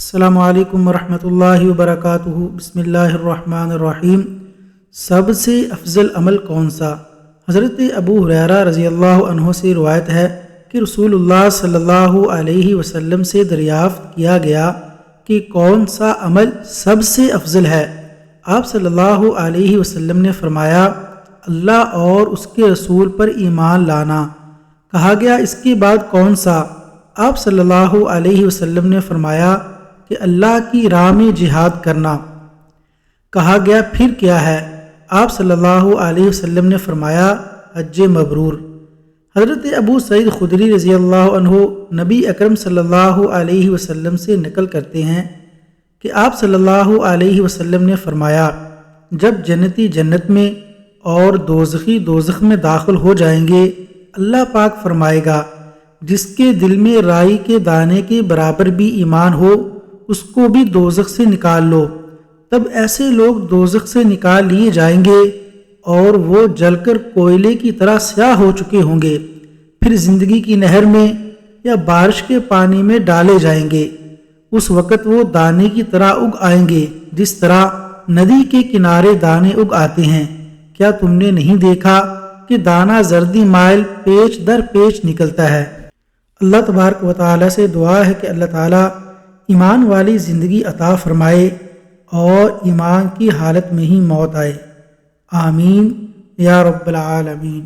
السلام علیکم ورحمۃ اللہ وبرکاتہ۔ بسم اللہ الرحمن الرحیم۔ سب سے افضل عمل کون سا؟ حضرت ابو ہریرہ رضی اللہ عنہ سے روایت ہے کہ رسول اللہ صلی اللہ علیہ وسلم سے دریافت کیا گیا کہ کون سا عمل سب سے افضل ہے؟ آپ صلی اللہ علیہ وسلم نے فرمایا، اللہ اور اس کے رسول پر ایمان لانا۔ کہا گیا، اس کے بعد کون سا؟ آپ صلی اللہ علیہ وسلم نے فرمایا کہ اللہ کی راہ میں جہاد کرنا۔ کہا گیا، پھر کیا ہے؟ آپ صلی اللہ علیہ وسلم نے فرمایا، حج مبرور۔ حضرت ابو سعید خدری رضی اللہ عنہ نبی اکرم صلی اللہ علیہ وسلم سے نقل کرتے ہیں کہ آپ صلی اللہ علیہ وسلم نے فرمایا، جب جنتی جنت میں اور دوزخی دوزخ میں داخل ہو جائیں گے، اللہ پاک فرمائے گا، جس کے دل میں رائی کے دانے کے برابر بھی ایمان ہو، اس کو بھی دوزخ سے نکال لو۔ تب ایسے لوگ دوزخ سے نکال لیے جائیں گے اور وہ جل کر کوئلے کی طرح سیاہ ہو چکے ہوں گے، پھر زندگی کی نہر میں یا بارش کے پانی میں ڈالے جائیں گے۔ اس وقت وہ دانے کی طرح اگ آئیں گے، جس طرح ندی کے کنارے دانے اگ آتے ہیں۔ کیا تم نے نہیں دیکھا کہ دانہ زردی مائل پیچ در پیچ نکلتا ہے؟ اللہ تبارک و تعالیٰ سے دعا ہے کہ اللہ تعالیٰ ایمان والی زندگی عطا فرمائے اور ایمان کی حالت میں ہی موت آئے۔ آمین یا رب العالمین۔